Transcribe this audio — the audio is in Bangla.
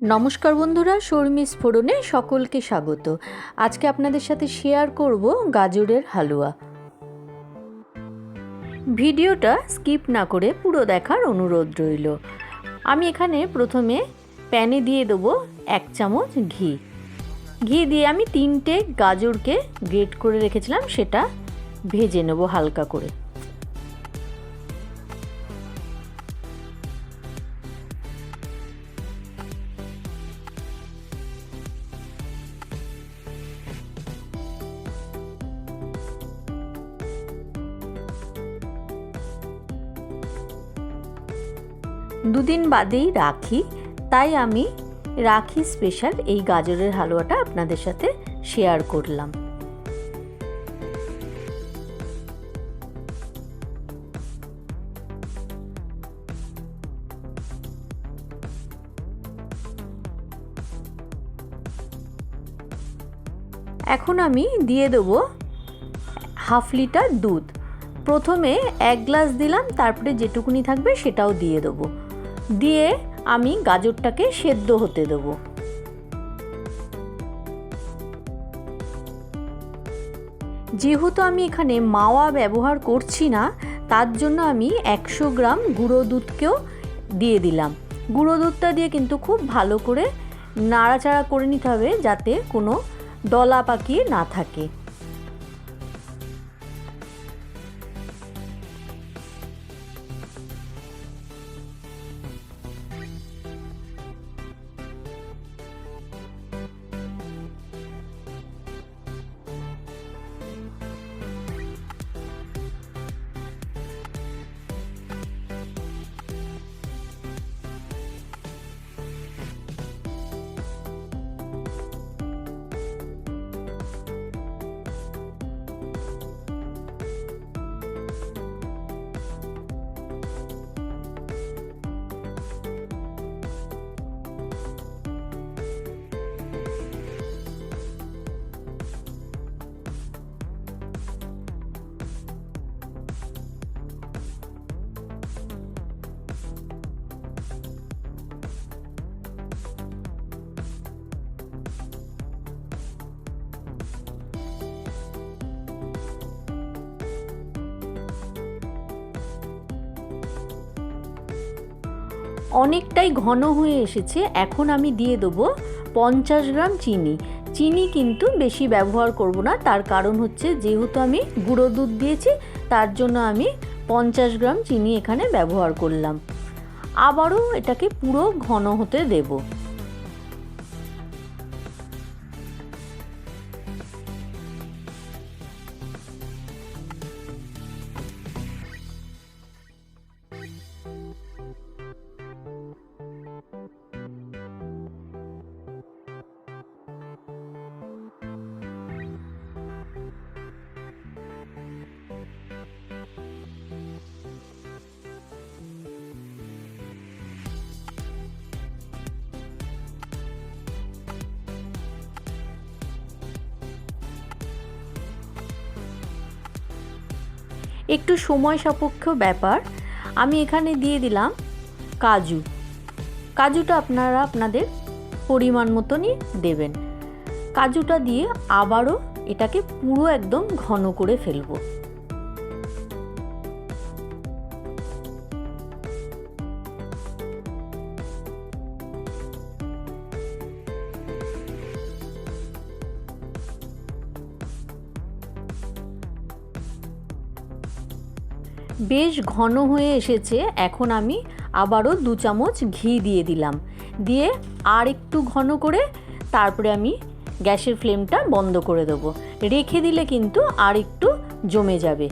নমস্কার বন্ধুরা, শর্মিস ফোড়নে সকলকে স্বাগত। আজকে আপনাদের সাথে শেয়ার করব গাজরের হালুয়া। ভিডিওটা স্কিপ না করে পুরো দেখার অনুরোধ রইল। আমি এখানে প্রথমে প্যানে দিয়ে দেবো 1 চামচ ঘি। ঘি দিয়ে আমি 3টে গাজরকে গ্রেট করে রেখেছিলাম, সেটা ভেজে নেব হালকা করে। দুদিন বাদেই রাখি, তাই আমি রাখি স্পেশাল এই গাজরের হালুয়াটা আপনাদের সাথে শেয়ার করলাম। এখন আমি দিয়ে দেবো 1/2 লিটার দুধ। প্রথমে 1 গ্লাস দিলাম, তারপরে যেটুকুনি থাকবে সেটাও দিয়ে দেবো। দিয়ে আমি গাজরটাকে সেদ্ধ হতে দেবো। যেহেতু আমি এখানে মাওয়া ব্যবহার করছি না, তার জন্য আমি 100 গ্রাম গুঁড়ো দুধকেও দিয়ে দিলাম। গুঁড়ো দুধটা দিয়ে কিন্তু খুব ভালো করে নাড়াচাড়া করে নিতে হবে, যাতে কোনো দলা পাকিয়ে না থাকে। অনেকটাই ঘন হয়ে এসেছে। এখন আমি দিয়ে দেবো 50 গ্রাম চিনি। চিনি কিন্তু বেশি ব্যবহার করব না, তার কারণ হচ্ছে যেহেতু আমি গুঁড়ো দুধ দিয়েছি, তার জন্য আমি 50 গ্রাম চিনি এখানে ব্যবহার করলাম। আবারও এটাকে পুরো ঘন হতে দেবো। একটু সময় সাপেক্ষ ব্যাপার। আমি এখানে দিয়ে দিলাম কাজু। কাজুটা আপনারা আপনাদের পরিমাণ মতনই দেবেন। কাজুটা দিয়ে আবারও এটাকে পুরো একদম ঘন করে ফেলবো। বেশ ঘন হয়ে এসেছে। এখন আমি আবারও 2 চামচ ঘি দিয়ে দিলাম। দিয়ে আর একটু ঘন করে তারপরে আমি গ্যাসের ফ্লেমটা বন্ধ করে দেবো। রেখে দিলে কিন্তু আর একটু জমে যাবে।